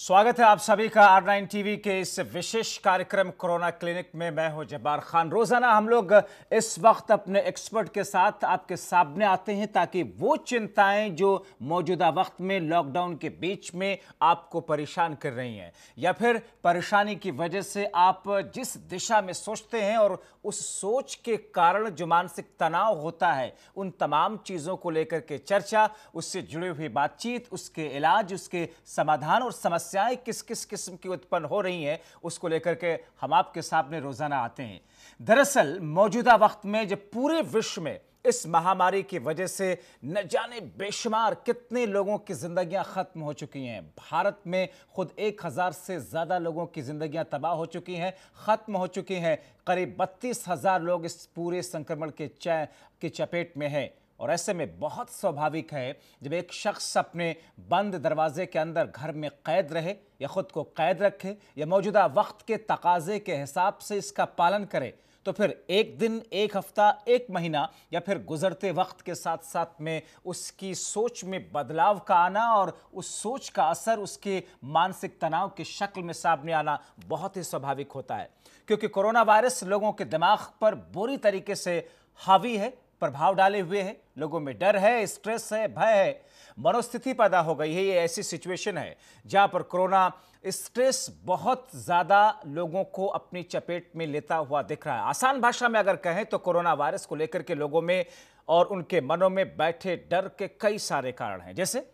स्वागत है आप सभी का R9 टीवी के इस विशेष कार्यक्रम कोरोना क्लिनिक में। मैं हूं जब्बार खान। रोजाना हम लोग इस वक्त अपने एक्सपर्ट के साथ आपके सामने आते हैं ताकि वो चिंताएं जो मौजूदा वक्त में लॉकडाउन के बीच में आपको परेशान कर रही हैं या फिर परेशानी की वजह से आप जिस दिशा में सोचते हैं और उस सोच के कारण जो मानसिक तनाव होता है, उन तमाम चीज़ों को लेकर के चर्चा, उससे जुड़ी हुई बातचीत, उसके इलाज, उसके समाधान और समस्याएं किस किस किस्म की उत्पन्न हो रही हैं, उसको लेकर के हम आपके सामने रोजाना आते हैं। दरअसल मौजूदा वक्त में जब पूरे विश्व में इस महामारी की वजह से न जाने बेशुमार कितने लोगों की जिंदगियां खत्म हो चुकी हैं। भारत में खुद 1000 से ज्यादा लोगों की जिंदगियां तबाह हो चुकी हैं, खत्म हो चुकी हैं। करीब 32,000 लोग इस पूरे संक्रमण के चपेट में हैं। और ऐसे में बहुत स्वाभाविक है जब एक शख्स अपने बंद दरवाजे के अंदर घर में कैद रहे या खुद को कैद रखे या मौजूदा वक्त के तकाजे के हिसाब से इसका पालन करे, तो फिर एक दिन, एक हफ्ता, एक महीना या फिर गुजरते वक्त के साथ साथ में उसकी सोच में बदलाव का आना और उस सोच का असर उसके मानसिक तनाव की शक्ल में सामने आना बहुत ही स्वाभाविक होता है। क्योंकि कोरोना वायरस लोगों के दिमाग पर बुरी तरीके से हावी है, प्रभाव डाले हुए है। लोगों में डर है, स्ट्रेस है, भय है, मनोस्थिति पैदा हो गई है। ये ऐसी सिचुएशन है जहां पर कोरोना स्ट्रेस बहुत ज्यादा लोगों को अपनी चपेट में लेता हुआ दिख रहा है। आसान भाषा में अगर कहें तो कोरोना वायरस को लेकर के लोगों में और उनके मनों में बैठे डर के कई सारे कारण हैं। जैसे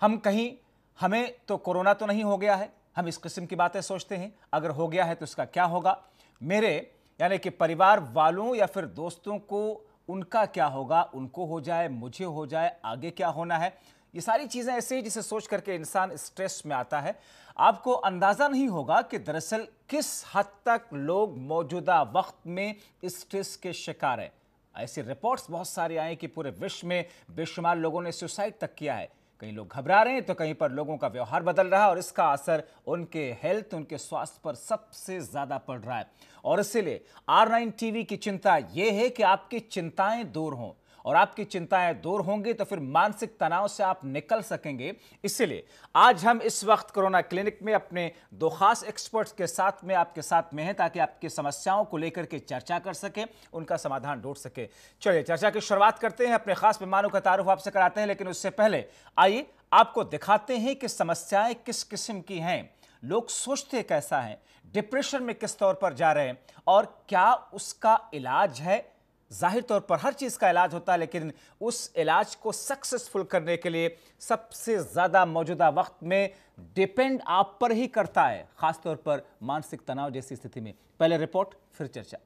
हम कहीं हमें तो कोरोना तो नहीं हो गया है, हम इस किस्म की बातें सोचते हैं। अगर हो गया है तो उसका क्या होगा, मेरे यानी कि परिवार वालों या फिर दोस्तों को उनका क्या होगा, उनको हो जाए, मुझे हो जाए, आगे क्या होना है। ये सारी चीज़ें ऐसे ही जिसे सोच करके इंसान स्ट्रेस में आता है। आपको अंदाज़ा नहीं होगा कि दरअसल किस हद तक लोग मौजूदा वक्त में स्ट्रेस के शिकार हैं। ऐसी रिपोर्ट्स बहुत सारी आई कि पूरे विश्व में बेशुमार लोगों ने सुसाइड तक किया है। कई लोग घबरा रहे हैं तो कहीं पर लोगों का व्यवहार बदल रहा है और इसका असर उनके हेल्थ, उनके स्वास्थ्य पर सबसे ज़्यादा पड़ रहा है। और इसीलिए R9 टीवी की चिंता यह है कि आपकी चिंताएं दूर हों, और आपकी चिंताएं दूर होंगी तो फिर मानसिक तनाव से आप निकल सकेंगे। इसलिए आज हम इस वक्त कोरोना क्लिनिक में अपने दो खास एक्सपर्ट्स के साथ में आपके साथ में हैं ताकि आपकी समस्याओं को लेकर के चर्चा कर सके, उनका समाधान ढूंढ सके। चलिए चर्चा की शुरुआत करते हैं। अपने खास मेहमानों का तारुफ आपसे कराते हैं, लेकिन उससे पहले आइए आपको दिखाते हैं कि समस्याएं किस किस्म की हैं, लोग सोचते कैसा हैं, डिप्रेशन में किस तौर पर जा रहे हैं और क्या उसका इलाज है। जाहिर तौर पर हर चीज़ का इलाज होता है, लेकिन उस इलाज को सक्सेसफुल करने के लिए सबसे ज़्यादा मौजूदा वक्त में डिपेंड आप पर ही करता है, खासतौर पर मानसिक तनाव जैसी स्थिति में। पहले रिपोर्ट फिर चर्चा।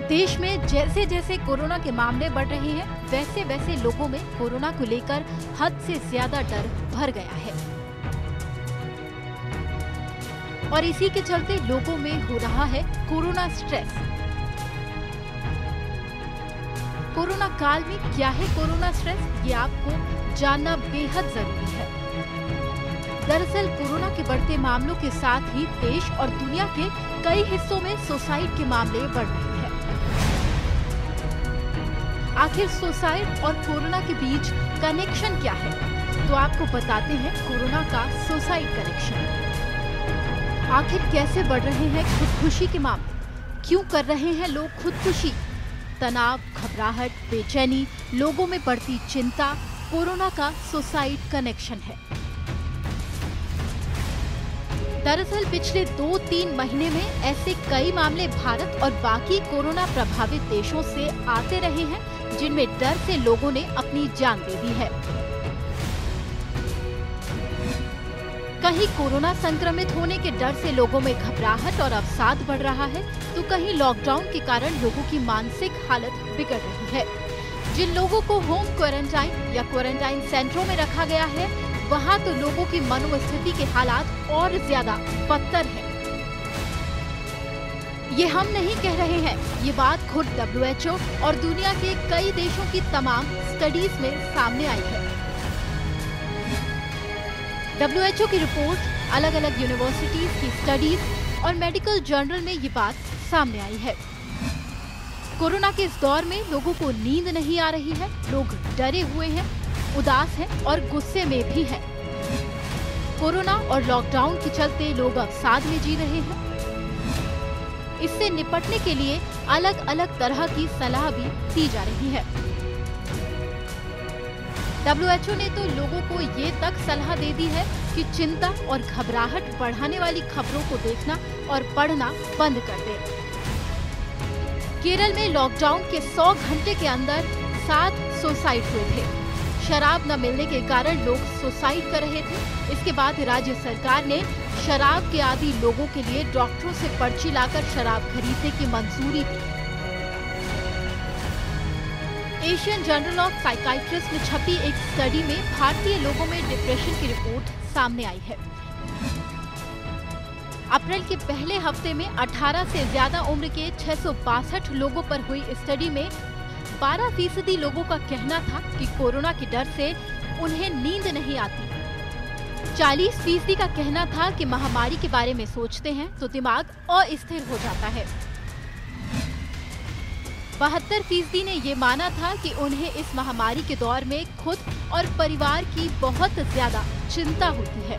देश में जैसे जैसे कोरोना के मामले बढ़ रहे हैं, वैसे वैसे लोगों में कोरोना को लेकर हद से ज्यादा डर भर गया है और इसी के चलते लोगों में हो रहा है कोरोना स्ट्रेस। कोरोना काल में क्या है कोरोना स्ट्रेस, ये आपको जानना बेहद जरूरी है। दरअसल कोरोना के बढ़ते मामलों के साथ ही देश और दुनिया के कई हिस्सों में सुसाइड के मामले बढ़ रहे हैं। आखिर सुसाइड और कोरोना के बीच कनेक्शन क्या है, तो आपको बताते हैं कोरोना का सुसाइड कनेक्शन। आखिर कैसे बढ़ रहे हैं खुदकुशी के मामले, क्यों कर रहे हैं लोग खुदकुशी, तनाव, घबराहट, बेचैनी, लोगों में बढ़ती चिंता, कोरोना का सुसाइड कनेक्शन है। दरअसल पिछले 2-3 महीने में ऐसे कई मामले भारत और बाकी कोरोना प्रभावित देशों से आते रहे हैं जिनमें डर से लोगों ने अपनी जान दे दी है। कहीं कोरोना संक्रमित होने के डर से लोगों में घबराहट और अवसाद बढ़ रहा है, तो कहीं लॉकडाउन के कारण लोगों की मानसिक हालत बिगड़ रही है। जिन लोगों को होम क्वारंटाइन या क्वारंटाइन सेंटरों में रखा गया है, वहां तो लोगों की मनोस्थिति के हालात और ज्यादा बदतर हैं। ये हम नहीं कह रहे हैं, ये बात खुद WHO और दुनिया के कई देशों की तमाम स्टडीज में सामने आई है। WHO की रिपोर्ट, अलग अलग यूनिवर्सिटीज की स्टडीज और मेडिकल जर्नल में ये बात सामने आई है। कोरोना के इस दौर में लोगों को नींद नहीं आ रही है, लोग डरे हुए हैं, उदास हैं और गुस्से में भी हैं। कोरोना और लॉकडाउन के चलते लोग अवसाद में जी रहे हैं। इससे निपटने के लिए अलग अलग तरह की सलाह भी दी जा रही है। WHO ने तो लोगों को ये तक सलाह दे दी है कि चिंता और घबराहट बढ़ाने वाली खबरों को देखना और पढ़ना बंद कर दें। केरल में लॉकडाउन के 100 घंटे के अंदर 7 सुसाइड हुए थे। शराब न मिलने के कारण लोग सुसाइड कर रहे थे। इसके बाद राज्य सरकार ने शराब के आदी लोगों के लिए डॉक्टरों से पर्ची लाकर शराब खरीदने की मंजूरी दी। एशियन जर्नल ऑफ साइकाइट्रिस्ट में छपी एक स्टडी में भारतीय लोगों में डिप्रेशन की रिपोर्ट सामने आई है। अप्रैल के पहले हफ्ते में 18 से ज्यादा उम्र के 662 लोगों पर हुई स्टडी में 12% लोगों का कहना था कि कोरोना के डर से उन्हें नींद नहीं आती। 40% का कहना था कि महामारी के बारे में सोचते हैं तो दिमाग अस्थिर हो जाता है। 72% ने ये माना था कि उन्हें इस महामारी के दौर में खुद और परिवार की बहुत ज्यादा चिंता होती है।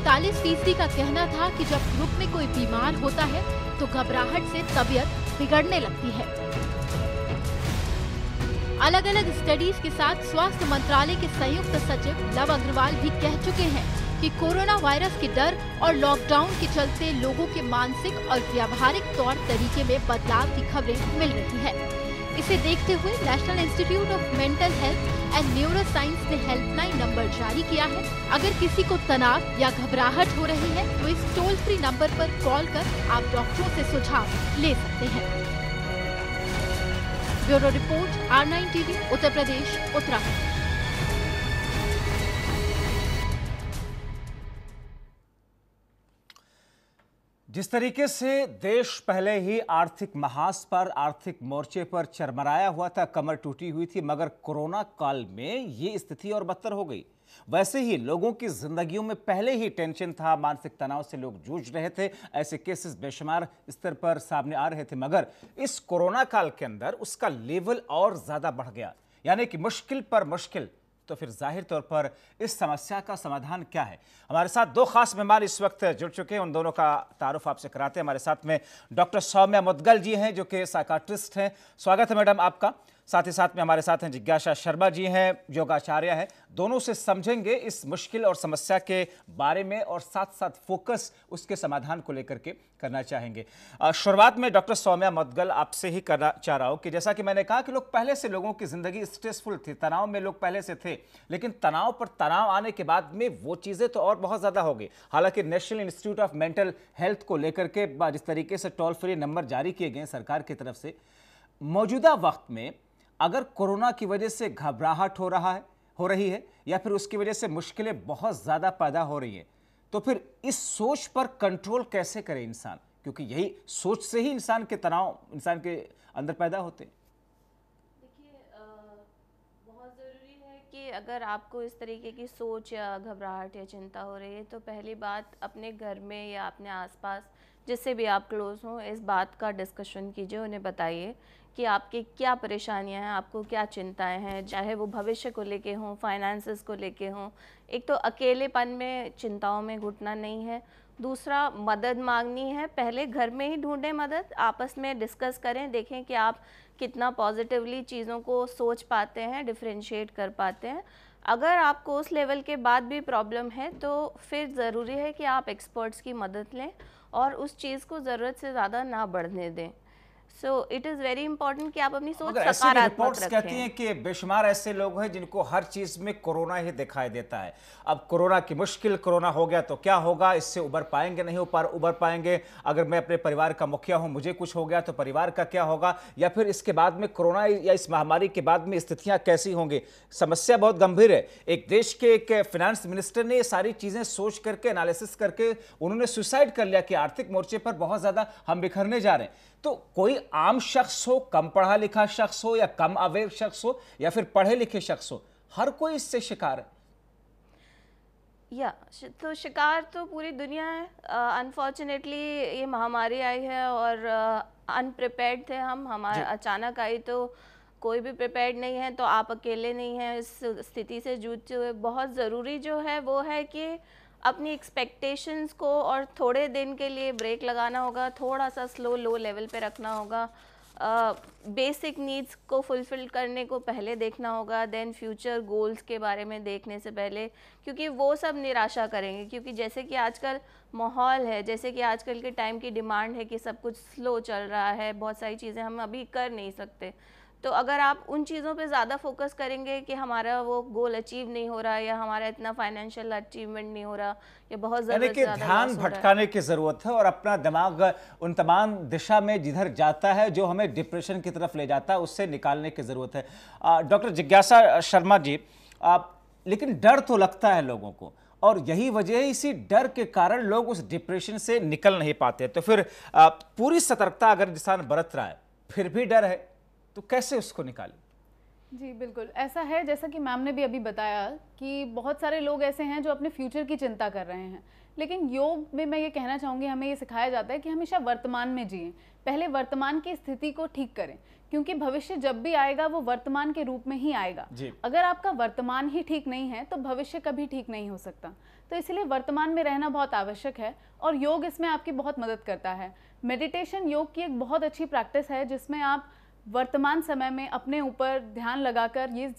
41% का कहना था कि जब ग्रुप में कोई बीमार होता है तो घबराहट से तबीयत बिगड़ने लगती है। अलग अलग स्टडीज के साथ स्वास्थ्य मंत्रालय के संयुक्त सचिव लव अग्रवाल भी कह चुके हैं कि कोरोना वायरस के डर और लॉकडाउन के चलते लोगों के मानसिक और व्यावहारिक तौर तरीके में बदलाव की खबरें मिल रही है। इसे देखते हुए national institute of mental health and neuro science ने हेल्पलाइन नंबर जारी किया है। अगर किसी को तनाव या घबराहट हो रही है तो इस टोल फ्री नंबर पर कॉल कर आप डॉक्टरों से सुझाव ले सकते हैं। Bureau report R9 TV, Uttar Pradesh, Uttarakhand. जिस तरीके से देश पहले ही आर्थिक महास पर, आर्थिक मोर्चे पर चरमराया हुआ था, कमर टूटी हुई थी, मगर कोरोना काल में ये स्थिति और बदतर हो गई। वैसे ही लोगों की जिंदगियों में पहले ही टेंशन था, मानसिक तनाव से लोग जूझ रहे थे। ऐसे केसेस बेशुमार स्तर पर सामने आ रहे थे, मगर इस कोरोना काल के अंदर उसका लेवल और ज्यादा बढ़ गया, यानी कि मुश्किल पर मुश्किल। तो फिर जाहिर तौर पर इस समस्या का समाधान क्या है? हमारे साथ दो खास मेहमान इस वक्त जुड़ चुके हैं, उन दोनों का तारुफ आपसे कराते हैं। हमारे साथ में डॉक्टर सौम्या मुदगल जी हैं, जो कि साइकाट्रिस्ट हैं। स्वागत है मैडम आपका। साथ ही साथ में हमारे साथ हैं जिज्ञासा शर्मा जी हैं, योगाचार्य हैं। दोनों से समझेंगे इस मुश्किल और समस्या के बारे में और साथ साथ फोकस उसके समाधान को लेकर के करना चाहेंगे। शुरुआत में डॉक्टर सौम्या मुदगल आपसे ही करना चाह रहा हूँ कि जैसा कि मैंने कहा कि लोग पहले से, लोगों की जिंदगी स्ट्रेसफुल थी, तनाव में लोग पहले से थे, लेकिन तनाव पर तनाव आने के बाद में वो चीज़ें तो और बहुत ज़्यादा हो गई। हालांकि national institute of mental health को लेकर के जिस तरीके से टोल फ्री नंबर जारी किए गए सरकार की तरफ से, मौजूदा वक्त में अगर कोरोना की वजह से घबराहट हो रही है या फिर उसकी वजह से मुश्किलें बहुत ज़्यादा पैदा हो रही हैं, तो फिर इस सोच पर कंट्रोल कैसे करे इंसान? क्योंकि यही सोच से ही इंसान के तनाव इंसान के अंदर पैदा होते हैं। देखिए, बहुत ज़रूरी है कि अगर आपको इस तरीके की सोच या घबराहट या चिंता हो रही है तो पहली बात अपने घर में या अपने आसपास जिससे भी आप क्लोज हों, इस बात का डिस्कशन कीजिए। उन्हें बताइए कि आपकी क्या परेशानियां हैं, आपको क्या चिंताएं हैं, चाहे वो भविष्य को लेके हों, फाइनेंसेस को लेके हों। एक तो अकेलेपन में, चिंताओं में घुटना नहीं है। दूसरा, मदद मांगनी है, पहले घर में ही ढूंढें मदद, आपस में डिस्कस करें, देखें कि आप कितना पॉजिटिवली चीज़ों को सोच पाते हैं, डिफ्रेंशिएट कर पाते हैं। अगर आपको उस लेवल के बाद भी प्रॉब्लम है तो फिर ज़रूरी है कि आप एक्सपर्ट्स की मदद लें और उस चीज़ को ज़रूरत से ज़्यादा ना बढ़ने दें। So it is very important कि आप अपनी सोच सकारात्मक रिपोर्ट्स कहती हैं कि बेशुमार ऐसे लोग हैं जिनको हर चीज में कोरोना ही दिखाई देता है। अब कोरोना की मुश्किल, कोरोना हो गया तो क्या होगा, इससे उबर पाएंगे नहीं उबर पाएंगे, अगर मैं अपने परिवार का मुखिया हूं, मुझे कुछ हो गया तो परिवार का क्या होगा, या फिर इसके बाद में कोरोना या इस महामारी के बाद में स्थितियां कैसी होंगी। समस्या बहुत गंभीर है। एक देश के एक फाइनेंस मिनिस्टर ने ये सारी चीजें सोच करके, एनालिसिस करके उन्होंने सुसाइड कर लिया कि आर्थिक मोर्चे पर बहुत ज्यादा हम बिखरने जा रहे हैं। तो कोई आम शख्स हो, कम पढ़ा लिखा शख्स हो या कम अवेयर शख्स हो या फिर पढ़े लिखे शख्स हो, हर कोई इससे शिकार है। तो शिकार तो पूरी दुनिया है। अनफॉर्चुनेटली ये महामारी आई है और अनप्रिपेयर्ड थे हम, हमारा अचानक आई तो कोई भी प्रिपेयर्ड नहीं है, तो आप अकेले नहीं हैं इस स्थिति से जूझते हुए। बहुत ज़रूरी जो है वो है कि अपनी एक्सपेक्टेशंस को और थोड़े दिन के लिए ब्रेक लगाना होगा, थोड़ा सा स्लो लो लेवल पे रखना होगा, बेसिक नीड्स को फुलफिल करने को पहले देखना होगा, देन फ्यूचर गोल्स के बारे में देखने से पहले, क्योंकि वो सब निराशा करेंगे। क्योंकि जैसे कि आजकल माहौल है, जैसे कि आजकल के टाइम की डिमांड है कि सब कुछ स्लो चल रहा है, बहुत सारी चीज़ें हम अभी कर नहीं सकते, तो अगर आप उन चीज़ों पे ज़्यादा फोकस करेंगे कि हमारा वो गोल अचीव नहीं हो रहा, या हमारा इतना फाइनेंशियल अचीवमेंट नहीं हो रहा, या बहुत ज़रूरत से ज़्यादा ध्यान लॉस हो रहा है। भटकाने की जरूरत है और अपना दिमाग उन तमाम दिशा में जिधर जाता है जो हमें डिप्रेशन की तरफ ले जाता है उससे निकालने की जरूरत है। डॉक्टर जिज्ञासा शर्मा जी, लेकिन डर तो लगता है लोगों को, और यही वजह है, इसी डर के कारण लोग उस डिप्रेशन से निकल नहीं पाते। तो फिर पूरी सतर्कता अगर इंसान बरत रहा है फिर भी डर है तो कैसे उसको निकालें? जी बिल्कुल ऐसा है, जैसा कि मैम ने भी अभी बताया कि बहुत सारे लोग ऐसे हैं जो अपने फ्यूचर की चिंता कर रहे हैं, लेकिन योग में मैं ये कहना चाहूँगी, हमें ये सिखाया जाता है कि हमेशा वर्तमान में जिएं, पहले वर्तमान की स्थिति को ठीक करें, क्योंकि भविष्य जब भी आएगा वो वर्तमान के रूप में ही आएगा। अगर आपका वर्तमान ही ठीक नहीं है तो भविष्य कभी ठीक नहीं हो सकता, तो इसलिए वर्तमान में रहना बहुत आवश्यक है और योग इसमें आपकी बहुत मदद करता है। मेडिटेशन योग की एक बहुत अच्छी प्रैक्टिस है जिसमें आप वर्तमान समय में अपने ऊपर ध्यान लगाकर ये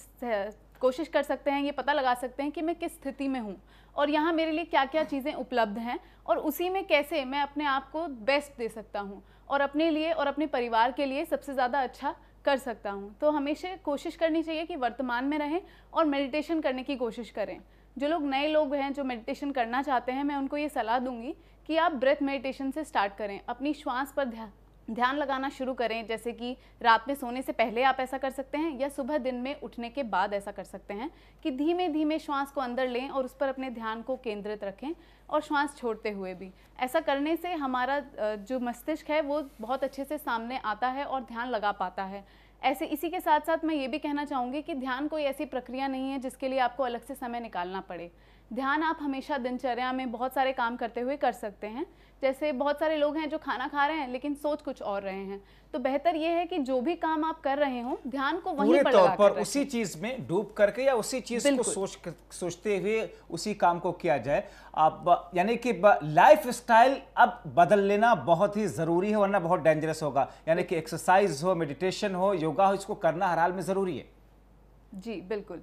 कोशिश कर सकते हैं, ये पता लगा सकते हैं कि मैं किस स्थिति में हूँ और यहाँ मेरे लिए क्या क्या चीज़ें उपलब्ध हैं और उसी में कैसे मैं अपने आप को बेस्ट दे सकता हूँ और अपने लिए और अपने परिवार के लिए सबसे ज़्यादा अच्छा कर सकता हूँ। तो हमेशा कोशिश करनी चाहिए कि वर्तमान में रहें और मेडिटेशन करने की कोशिश करें। जो लोग नए लोग हैं जो मेडिटेशन करना चाहते हैं, मैं उनको ये सलाह दूंगी कि आप ब्रेथ मेडिटेशन से स्टार्ट करें, अपनी श्वास पर ध्यान लगाना शुरू करें। जैसे कि रात में सोने से पहले आप ऐसा कर सकते हैं या सुबह दिन में उठने के बाद ऐसा कर सकते हैं कि धीमे धीमे श्वास को अंदर लें और उस पर अपने ध्यान को केंद्रित रखें और श्वास छोड़ते हुए भी। ऐसा करने से हमारा जो मस्तिष्क है वो बहुत अच्छे से सामने आता है और ध्यान लगा पाता है। ऐसे इसी के साथ साथ मैं ये भी कहना चाहूँगी कि ध्यान कोई ऐसी प्रक्रिया नहीं है जिसके लिए आपको अलग से समय निकालना पड़े। ध्यान आप हमेशा दिनचर्या में बहुत सारे काम करते हुए कर सकते हैं। जैसे बहुत सारे लोग हैं जो खाना खा रहे हैं लेकिन सोच कुछ और रहे हैं, तो बेहतर ये है कि जो भी काम आप कर रहे हो ध्यान को वहीं पर लगा कर उसी चीज में डूब करके या उसी चीज को सोचते हुए उसी काम को किया जाए। आप यानी कि लाइफ स्टाइल अब बदल लेना बहुत ही जरूरी है, वरना बहुत डेंजरस होगा। यानी कि एक्सरसाइज हो, मेडिटेशन हो, योगा हो, इसको करना हर हाल में जरूरी है। जी बिल्कुल,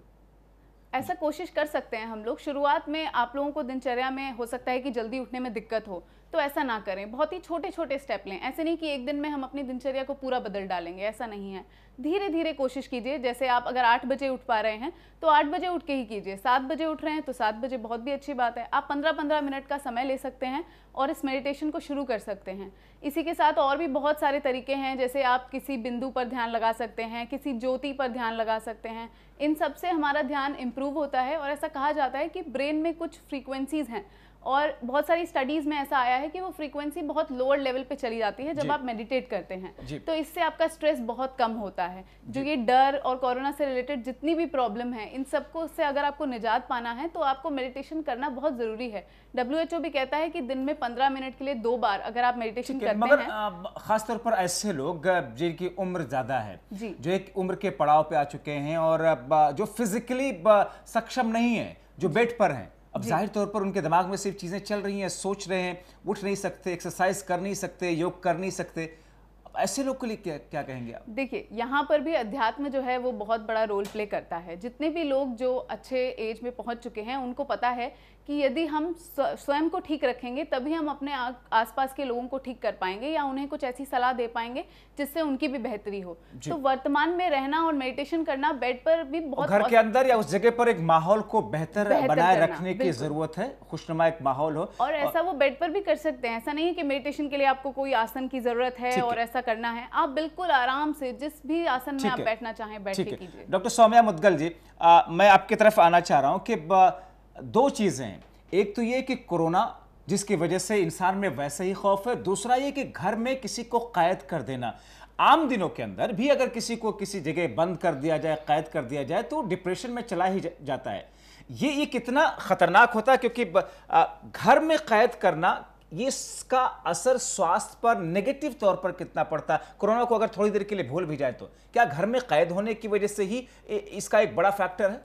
ऐसा कोशिश कर सकते हैं हम लोग। शुरुआत में आप लोगों को दिनचर्या में हो सकता है कि जल्दी उठने में दिक्कत हो, तो ऐसा ना करें। बहुत ही छोटे छोटे स्टेप लें। ऐसे नहीं कि एक दिन में हम अपनी दिनचर्या को पूरा बदल डालेंगे, ऐसा नहीं है। धीरे धीरे कोशिश कीजिए। जैसे आप अगर 8 बजे उठ पा रहे हैं तो 8 बजे उठ के ही कीजिए। 7 बजे उठ रहे हैं तो 7 बजे, बहुत भी अच्छी बात है। आप 15-15 मिनट का समय ले सकते हैं और इस मेडिटेशन को शुरू कर सकते हैं। इसी के साथ और भी बहुत सारे तरीके हैं, जैसे आप किसी बिंदु पर ध्यान लगा सकते हैं, किसी ज्योति पर ध्यान लगा सकते हैं। इन सब से हमारा ध्यान इम्प्रूव होता है और ऐसा कहा जाता है कि ब्रेन में कुछ फ्रीक्वेंसीज हैं और बहुत सारी स्टडीज़ में ऐसा आया है कि वो फ्रीक्वेंसी बहुत लोअर लेवल पे चली जाती है जब आप मेडिटेट करते हैं, तो इससे आपका स्ट्रेस बहुत कम होता है। जो ये डर और कोरोना से रिलेटेड जितनी भी प्रॉब्लम है, इन सबको से अगर आपको निजात पाना है तो आपको मेडिटेशन करना बहुत ज़रूरी है। WHO भी कहता है कि दिन में 15 मिनट के लिए 2 बार अगर आप मेडिटेशन करते मगर हैं। खासतौर पर ऐसे लोग जिनकी उम्र ज़्यादा है, जो एक उम्र के पड़ाव पे आ चुके हैं और जो फिजिकली सक्षम नहीं है, जो बेड पर हैं, अब जाहिर तौर पर उनके दिमाग में सिर्फ चीज़ें चल रही हैं, सोच रहे हैं, उठ नहीं सकते, एक्सरसाइज कर नहीं सकते, योग कर नहीं सकते। ऐसे लोग के लिए क्या कहेंगे आप? देखिए, यहाँ पर भी अध्यात्म जो है वो बहुत बड़ा रोल प्ले करता है। जितने भी लोग जो अच्छे एज में पहुँच चुके हैं उनको पता है कि यदि हम स्वयं को ठीक रखेंगे तभी हम अपने आसपास के लोगों को ठीक कर पाएंगे या उन्हें कुछ ऐसी सलाह दे पाएंगे जिससे उनकी भी बेहतरी हो। तो वर्तमान में रहना और मेडिटेशन करना बेड पर भी बहुत, घर के अंदर या उस जगह पर एक माहौल को बेहतर बनाए रखने की जरूरत है, खुशनुमा एक माहौल हो। और ऐसा वो बेड पर भी कर सकते हैं। ऐसा नहीं है कि मेडिटेशन के लिए आपको कोई आसन की जरूरत है और ऐसा करना है। आप बिल्कुल आराम से जिस भी आसन में आप बैठना चाहें बैठ के कीजिए। डॉक्टर सौम्या मुदगल जी, मैं आपकी तरफ आना चाह रहा हूं कि 2 चीजें हैं। एक तो ये कि कोरोना जिसकी वजह से इंसान में वैसे ही खौफ है, दूसरा ये कि घर में किसी को कैद कर देना। आम दिनों के अंदर भी अगर किसी को किसी जगह बंद कर दिया जाए, कैद कर दिया जाए, तो डिप्रेशन में चला ही जाता है। ये कितना खतरनाक होता है, क्योंकि घर में कैद करना ये इसका असर स्वास्थ्य पर नेगेटिव तौर पर कितना पड़ता है? कोरोना को अगर थोड़ी देर के लिए भूल भी जाए तो क्या घर में कैद होने की वजह से ही इसका एक बड़ा फैक्टर है?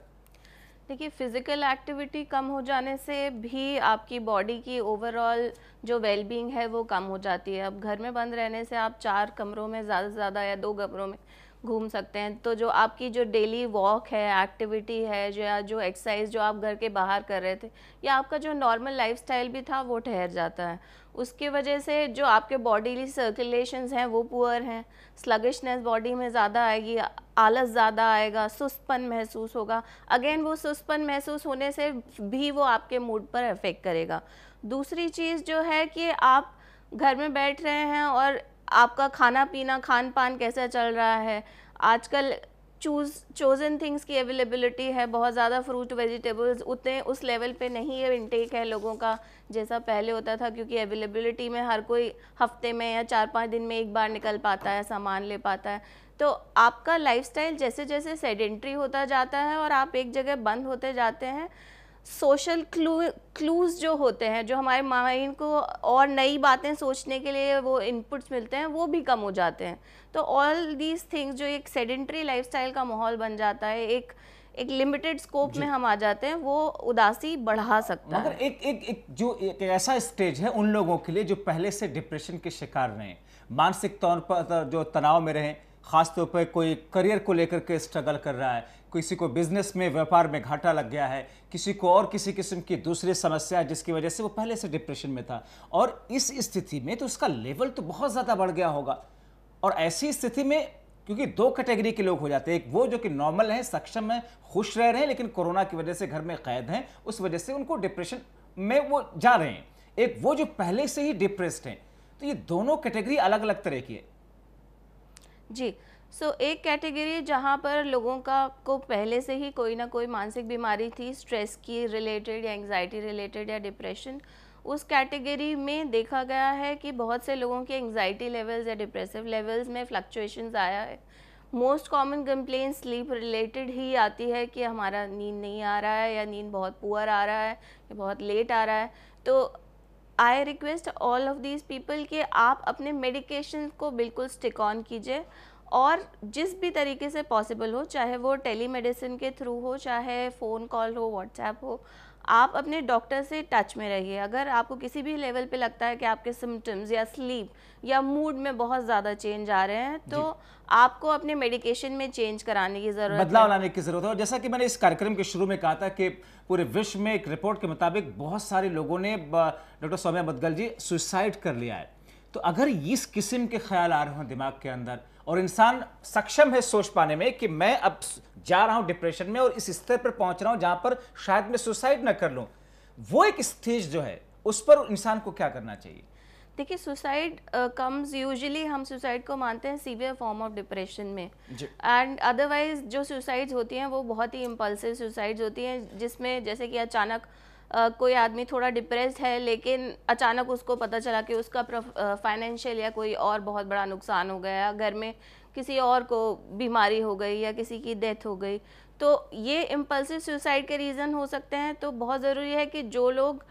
देखिए, फिजिकल एक्टिविटी कम हो जाने से भी आपकी बॉडी की ओवरऑल जो वेलबींग है वो कम हो जाती है। अब घर में बंद रहने से आप 4 कमरों में ज़्यादा से ज़्यादा या 2 कमरों में घूम सकते हैं, तो जो आपकी जो डेली वॉक है, एक्टिविटी है, जो एक्सरसाइज जो आप घर के बाहर कर रहे थे, या आपका जो नॉर्मल लाइफस्टाइल भी था वो ठहर जाता है। उसकी वजह से जो आपके बॉडीली सर्कुलेशंस हैं वो पुअर हैं, स्लगिशनेस बॉडी में ज़्यादा आएगी, आलस ज़्यादा आएगा, सुस्तपन महसूस होगा। अगेन वो सुस्तपन महसूस होने से भी वो आपके मूड पर अफेक्ट करेगा। दूसरी चीज़ जो है कि आप घर में बैठ रहे हैं और आपका खाना पीना, खान पान कैसा चल रहा है। आजकल चोज़न थिंग्स की अवेलेबिलिटी है, बहुत ज़्यादा फ्रूट वेजिटेबल्स उतने उस लेवल पे नहीं है, इनटेक है लोगों का जैसा पहले होता था, क्योंकि अवेलेबिलिटी में हर कोई हफ्ते में या 4-5 दिन में एक बार निकल पाता है, सामान ले पाता है। तो आपका लाइफस्टाइल जैसे जैसे सेडेंट्री होता जाता है और आप एक जगह बंद होते जाते हैं, सोशल क्लूज जो होते हैं, जो हमारे माइंड को और नई बातें सोचने के लिए वो इनपुट्स मिलते हैं, वो भी कम हो जाते हैं। तो ऑल दीज थिंग्स, जो एक सेडेंट्री लाइफस्टाइल का माहौल बन जाता है, एक लिमिटेड स्कोप में हम आ जाते हैं, वो उदासी बढ़ा सकता है। मगर एक ऐसा स्टेज है उन लोगों के लिए जो पहले से डिप्रेशन के शिकार रहे, मानसिक तौर पर जो तनाव में रहे, खासतौर पर कोई करियर को लेकर के स्ट्रगल कर रहा है, किसी को बिजनेस में, व्यापार में घाटा लग गया है, किसी को और किसी किस्म की दूसरी समस्या जिसकी वजह से वो पहले से डिप्रेशन में था, और इस स्थिति में तो उसका लेवल तो बहुत ज़्यादा बढ़ गया होगा। और ऐसी स्थिति में क्योंकि 2 कैटेगरी के लोग हो जाते हैं, एक वो जो कि नॉर्मल हैं, सक्षम हैं, खुश रह रहे हैं, लेकिन कोरोना की वजह से घर में कैद हैं, उस वजह से उनको डिप्रेशन में वो जा रहे हैं, एक वो जो पहले से ही डिप्रेस्ड हैं। तो ये दोनों कैटेगरी अलग अलग तरह की है जी। एक कैटेगरी जहाँ पर लोगों को पहले से ही कोई ना कोई मानसिक बीमारी थी, स्ट्रेस की रिलेटेड या एंग्जाइटी रिलेटेड या डिप्रेशन, उस कैटेगरी में देखा गया है कि बहुत से लोगों के एंग्जाइटी लेवल्स या डिप्रेसिव लेवल्स में फ्लक्चुएशंस आया है। Most common complaint sleep related ही आती है कि हमारा नींद नहीं आ रहा है, या नींद बहुत पुअर आ रहा है, या बहुत लेट आ रहा है। तो I request all of these people कि आप अपने मेडिकेशन को बिल्कुल स्टिक ऑन कीजिए, और जिस भी तरीके से पॉसिबल हो, चाहे वो टेलीमेडिसिन के थ्रू हो, चाहे फ़ोन कॉल हो, व्हाट्सएप हो, आप अपने डॉक्टर से टच में रहिए। अगर आपको किसी भी लेवल पे लगता है कि आपके सिम्टम्स या स्लीप या मूड में बहुत ज़्यादा चेंज आ रहे हैं, तो आपको अपने मेडिकेशन में चेंज कराने की ज़रूरत है, बदलाव लाने की ज़रूरत है। और जैसा कि मैंने इस कार्यक्रम के शुरू में कहा था कि पूरे विश्व में एक रिपोर्ट के मुताबिक बहुत सारे लोगों ने, डॉक्टर सौम्या मुदगल जी, सुसाइड कर लिया है। तो अगर इस किस्म के ख्याल आ रहे हो दिमाग के अंदर, और इंसान सक्षम है सोच पाने में कि मैं अब जा रहा हूं डिप्रेशन में और इस स्तर पर पहुंच रहा हूं जहां पर शायद मैं सुसाइड ना कर लूं, वो एक स्टेज जो है उस पर इंसान को क्या करना चाहिए? देखिए, सुसाइड कम्स यूजुअली, हम सुसाइड को मानते हैं सीवियर फॉर्म ऑफ डिप्रेशन में, एंड अदरवाइज जो सुसाइड्स होती हैं वो बहुत ही इम्पल्सिव सुसाइड्स होती हैं, जिसमें जैसे कि अचानक कोई आदमी थोड़ा डिप्रेस्ड है, लेकिन अचानक उसको पता चला कि उसका फाइनेंशियल या कोई और बहुत बड़ा नुकसान हो गया, घर में किसी और को बीमारी हो गई या किसी की डेथ हो गई, तो ये इम्पल्सिव सुसाइड के रीज़न हो सकते हैं। तो बहुत ज़रूरी है कि जो लोग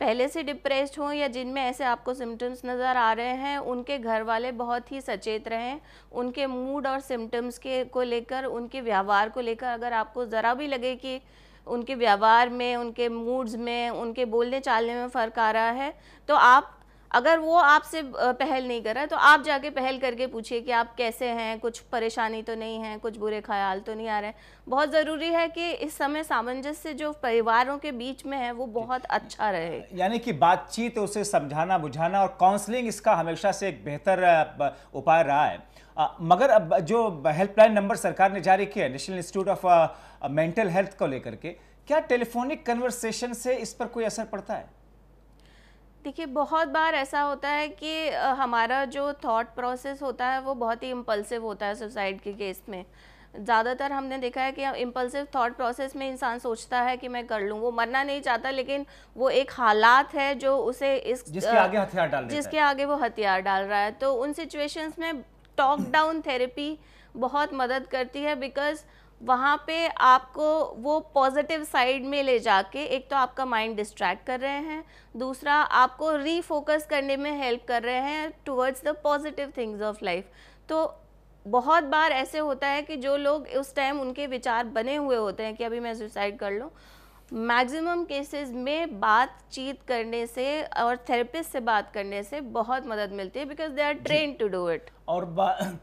पहले से डिप्रेस्ड हों या जिनमें ऐसे आपको सिम्टम्स नज़र आ रहे हैं, उनके घर वाले बहुत ही सचेत रहें, उनके मूड और सिम्टम्स को लेकर, उनके व्यवहार को लेकर। अगर आपको ज़रा भी लगे कि उनके व्यवहार में, उनके मूड्स में, उनके बोलने चालने में फ़र्क आ रहा है, तो आप, अगर वो आपसे पहल नहीं कर रहा है, तो आप जाके पहल करके पूछिए कि आप कैसे हैं, कुछ परेशानी तो नहीं है, कुछ बुरे ख्याल तो नहीं आ रहे हैं। बहुत ज़रूरी है कि इस समय सामंजस्य जो परिवारों के बीच में है वो बहुत अच्छा रहे, यानी कि बातचीत, उसे समझाना बुझाना और काउंसलिंग, इसका हमेशा से एक बेहतर उपाय रहा है। मगर अब जो हेल्पलाइन नंबर सरकार ने जारी किया, national institute of mental health को लेकर के, क्या टेलीफोनिक कन्वर्सेशन से इस पर कोई असर पड़ता है? देखिए, बहुत बार ऐसा होता है कि हमारा जो थॉट प्रोसेस होता है वो बहुत ही इम्पल्सिव होता है। सुसाइड के केस में ज़्यादातर हमने देखा है कि इम्पल्सिव थॉट प्रोसेस में इंसान सोचता है कि मैं कर लूँ, वो मरना नहीं चाहता, लेकिन वो एक हालात है जो उसे जिसके आगे हथियार डाल देता है, जिसके आगे वो हथियार डाल रहा है। तो उन सिचुएशंस में टॉक डाउन थेरेपी बहुत मदद करती है, बिकॉज वहाँ पे आपको वो पॉजिटिव साइड में ले जाके एक तो आपका माइंड डिस्ट्रैक्ट कर रहे हैं, दूसरा आपको रीफोकस करने में हेल्प कर रहे हैं towards the positive things of life. तो बहुत बार ऐसे होता है कि जो लोग उस टाइम उनके विचार बने हुए होते हैं कि अभी मैं सुसाइड कर लूँ, मैक्सिमम केसेस में बातचीत करने से और थेरेपिस्ट से बात करने से बहुत मदद मिलती है, because they are trained to do it. और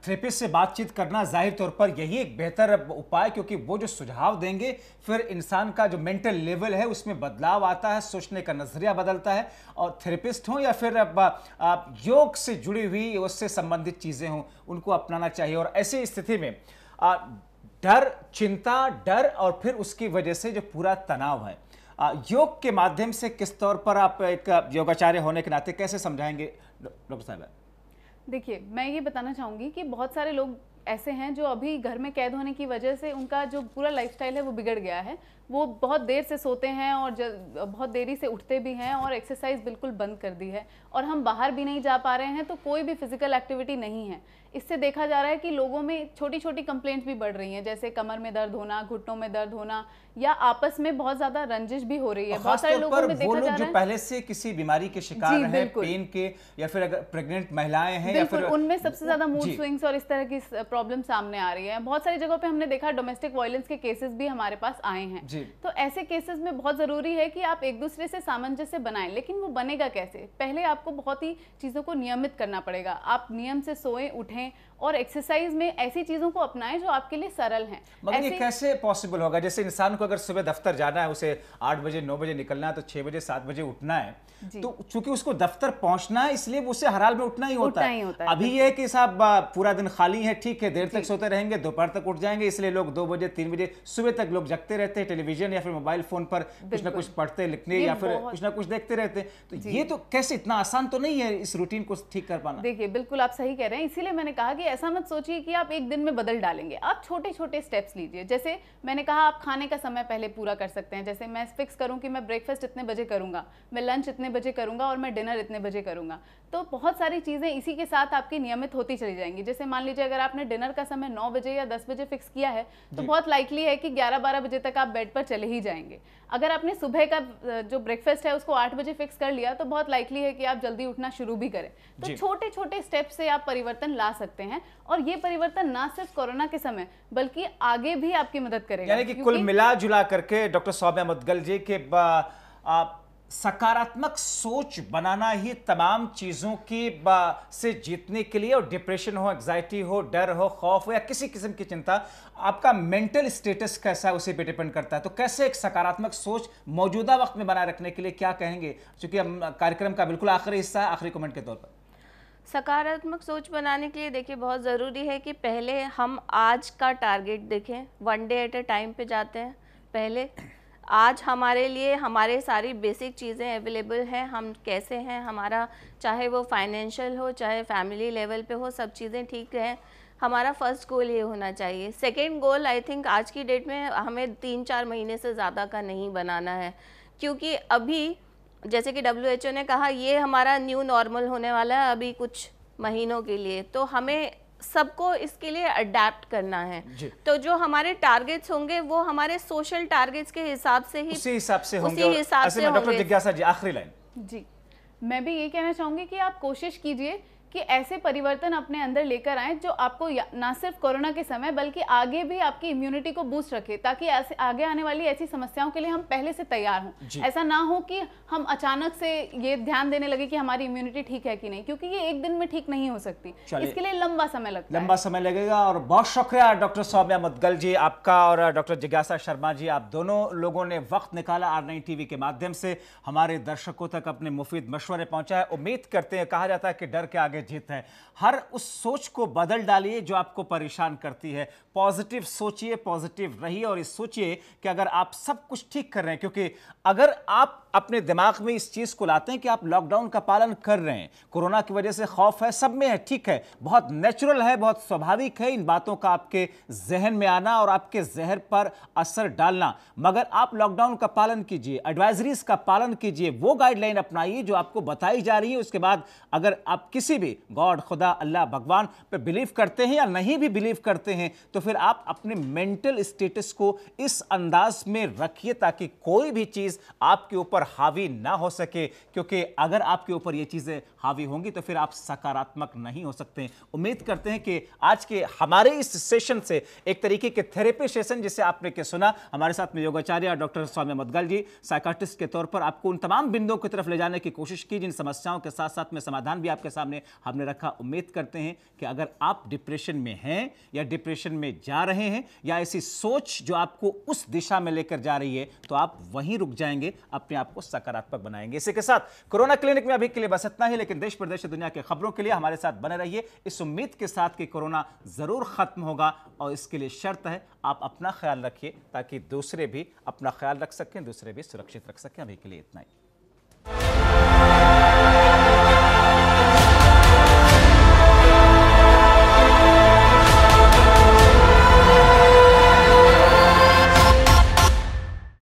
थेरेपिस्ट से बातचीत करना जाहिर तौर पर यही एक बेहतर उपाय, क्योंकि वो जो सुझाव देंगे फिर इंसान का जो मेंटल लेवल है उसमें बदलाव आता है, सोचने का नजरिया बदलता है। और थेरेपिस्ट हो या फिर योग से जुड़ी हुई उससे संबंधित चीजें हों, उनको अपनाना चाहिए। और ऐसी स्थिति में डर, चिंता, डर और फिर उसकी वजह से जो पूरा तनाव है, योग के माध्यम से किस तौर पर आप एक योगाचार्य होने के नाते कैसे समझाएंगे डॉक्टर साहब? देखिए, मैं ये बताना चाहूँगी कि बहुत सारे लोग ऐसे हैं जो अभी घर में कैद होने की वजह से उनका जो पूरा लाइफस्टाइल है वो बिगड़ गया है। वो बहुत देर से सोते हैं और बहुत देरी से उठते भी हैं और एक्सरसाइज बिल्कुल बंद कर दी है, और हम बाहर भी नहीं जा पा रहे हैं, तो कोई भी फिजिकल एक्टिविटी नहीं है। इससे देखा जा रहा है कि लोगों में छोटी छोटी कंप्लेंट्स भी बढ़ रही हैं, जैसे कमर में दर्द होना, घुटनों में दर्द होना, या आपस में बहुत ज्यादा रंजिश भी हो रही है। बहुत सारे लोगों में देखा जा रहा है जो पहले से किसी बीमारी के शिकार हैं, पेन के, या फिर अगर प्रेग्नेंट महिलाएं हैं, या फिर उनमें सबसे ज्यादा मूड स्विंग्स और इस तरह की प्रॉब्लम सामने आ रही है। बहुत सारी जगहों पे हमने देखा डोमेस्टिक वायलेंस के केसेस भी हमारे पास आए हैं। तो ऐसे केसेस में बहुत जरूरी है कि आप एक दूसरे से सामंजस्य बनाएं, लेकिन वो बनेगा कैसे? पहले आपको बहुत ही चीजों को नियमित करना पड़ेगा। आप नियम से सोएं, उठें और एक्सरसाइज में ऐसी चीजों को अपनाएं जो आपके लिए सरल हैं। मगर ये कैसे पॉसिबल होगा? जैसे इंसान को अगर सुबह दफ्तर जाना है, उसे 8 बजे 9 बजे निकलना है, तो 6 बजे 7 बजे उठना है, तो चूंकि उसको दफ्तर पहुंचना है इसलिए उसे हर हाल में उठना ही होता है। अभी ये है कि साहब पूरा दिन खाली है, ठीक है, देर तक सोते रहेंगे, दोपहर तक उठ जाएंगे, इसलिए लोग 2 बजे 3 बजे सुबह तक लोग जगते रहते हैं, टेलीविजन या फिर मोबाइल फोन पर कुछ ना कुछ पढ़ते लिखने या फिर कुछ ना कुछ देखते रहते हैं। तो ये तो कैसे, इतना आसान तो नहीं है इस रूटीन को ठीक कर पाना। देखिए, बिल्कुल आप सही कह रहे हैं। इसीलिए मैंने कहा कि ऐसा मत सोचिए कि आप एक दिन में बदल डालेंगे। आप छोटे छोटे स्टेप्स लीजिए। जैसे मैंने कहा, आप खाने का समय पहले पूरा कर सकते हैं। जैसे मैं फिक्स करूं कि मैं ब्रेकफास्ट इतने बजे करूंगा, मैं लंच इतने बजे करूंगा और मैं डिनर इतने बजे करूंगा। तो बहुत सारी चीजें इसी के साथ आपकी नियमित होती चली जाएंगी। जैसे मान लीजिए अगर आपने डिनर का समय 9 बजे या 10 बजे फिक्स किया है, तो बहुत लाइकली है कि 11-12 बजे तक आप बेड पर चले ही जाएंगे। अगर आपने सुबह का जो ब्रेकफास्ट है उसको 8 बजे फिक्स कर लिया, तो बहुत लाइकली है कि आप जल्दी उठना शुरू भी करें। तो छोटे छोटे स्टेप से आप परिवर्तन ला सकते हैं, और ये परिवर्तन ना सिर्फ कोरोना के समय बल्कि आगे भी आपकी मदद करेगा। यानी कि कुल मिला जुला करके डॉक्टर सौम्या मुदगल जी के सकारात्मक सोच बनाना ही तमाम चीज़ों की से जीतने के लिए, और डिप्रेशन हो, एग्जाइटी हो, डर हो, खौफ हो या किसी किस्म की चिंता, आपका मेंटल स्टेटस कैसा है उसी पे डिपेंड करता है। तो कैसे एक सकारात्मक सोच मौजूदा वक्त में बनाए रखने के लिए क्या कहेंगे, क्योंकि हम कार्यक्रम का बिल्कुल आखिरी हिस्सा है, आखिरी कमेंट के तौर पर। सकारात्मक सोच बनाने के लिए देखिए बहुत ज़रूरी है कि पहले हम आज का टारगेट देखें, 1 डे एट अ टाइम पे जाते हैं। पहले आज हमारे लिए हमारे सारी बेसिक चीज़ें अवेलेबल हैं, हम कैसे हैं, हमारा चाहे वो फाइनेंशियल हो चाहे फैमिली लेवल पे हो, सब चीज़ें ठीक हैं। हमारा फर्स्ट गोल ये होना चाहिए। सेकेंड गोल आई थिंक आज की डेट में हमें 3-4 महीने से ज़्यादा का नहीं बनाना है, क्योंकि अभी जैसे कि WHO ने कहा ये हमारा न्यू नॉर्मल होने वाला है अभी कुछ महीनों के लिए, तो हमें सबको इसके लिए अडेप्ट करना है। तो जो हमारे टारगेट्स होंगे वो हमारे सोशल टारगेट्स के हिसाब से ही उसी हिसाब से होंगे। डॉक्टर जिज्ञासा जी, आखिरी लाइन। जी, मैं भी ये कहना चाहूंगी कि आप कोशिश कीजिए कि ऐसे परिवर्तन अपने अंदर लेकर आएं जो आपको ना सिर्फ कोरोना के समय बल्कि आगे भी आपकी इम्यूनिटी को बूस्ट रखे, ताकि ऐसे आगे आने वाली ऐसी समस्याओं के लिए हम पहले से तैयार हों। ऐसा ना हो कि हम अचानक से ये ध्यान देने लगे कि हमारी इम्यूनिटी ठीक है कि नहीं, क्योंकि ये एक दिन में ठीक नहीं हो सकती, इसके लिए लंबा समय लगता है, लंबा समय लगेगा। और बहुत शुक्रिया डॉक्टर सौम्या मुदगल जी आपका, और डॉक्टर जिज्ञासा शर्मा जी, आप दोनों लोगों ने वक्त निकाला R9 TV के माध्यम से हमारे दर्शकों तक अपने मुफीद मशवरे पहुंचाए। उम्मीद करते हैं, कहा जाता है कि डर के आगे जीत है। हर उस सोच को बदल डालिए जो आपको परेशान करती है। पॉजिटिव सोचिए, पॉजिटिव रहिए, और इस सोचिए कि अगर आप सब कुछ ठीक कर रहे हैं, क्योंकि अगर आप अपने दिमाग में इस चीज को लाते हैं कि आप लॉकडाउन का पालन कर रहे हैं, कोरोना की वजह से खौफ है, सब में है, ठीक है, बहुत नेचुरल है, बहुत स्वाभाविक है इन बातों का आपके जहन में आना और आपके जहर पर असर डालना, मगर आप लॉकडाउन का पालन कीजिए, एडवाइजरीज का पालन कीजिए, वो गाइडलाइन अपनाइए जो आपको बताई जा रही है। उसके बाद अगर आप किसी भी भी गॉड, खुदा, अल्लाह, भगवान पे बिलीव करते हैं या नहीं भी बिलीव करते हैं, तो फिर आप अपने मेंटल स्टेटस को इस अंदाज में रखिए ताकि कोई भी चीज़ आपके ऊपर हावी ना हो सके, क्योंकि अगर आपके ऊपर ये चीज़ें हावी होंगी तो फिर आप सकारात्मक नहीं हो सकते। उम्मीद करते हैं कि आज के हमारे इस सेशन से एक तरीके के थेरेपी सेशन जिसे आपने के सुना, हमारे साथ में योगाचार्य डॉक्टर सौम्या मुदगल जी साइकाट्रिस्ट के तौर पर आपको उन तमाम बिंदुओं की तरफ ले जाने की कोशिश की जिन समस्याओं के साथ साथ में समाधान भी आपके सामने हमने रखा। उम्मीद करते हैं कि अगर आप डिप्रेशन में हैं या डिप्रेशन में जा रहे हैं या ऐसी सोच जो आपको उस दिशा में लेकर जा रही है, तो आप वहीं रुक जाएंगे, अपने आप को सकारात्मक बनाएंगे। इसी के साथ कोरोना क्लिनिक में अभी के लिए बस इतना ही, लेकिन देश प्रदेश दुनिया के खबरों के लिए हमारे साथ बने रहिए इस उम्मीद के साथ कि कोरोना जरूर खत्म होगा, और इसके लिए शर्त है आप अपना ख्याल रखिए ताकि दूसरे भी अपना ख्याल रख सकें, दूसरे भी सुरक्षित रख सकें। अभी के लिए इतना ही।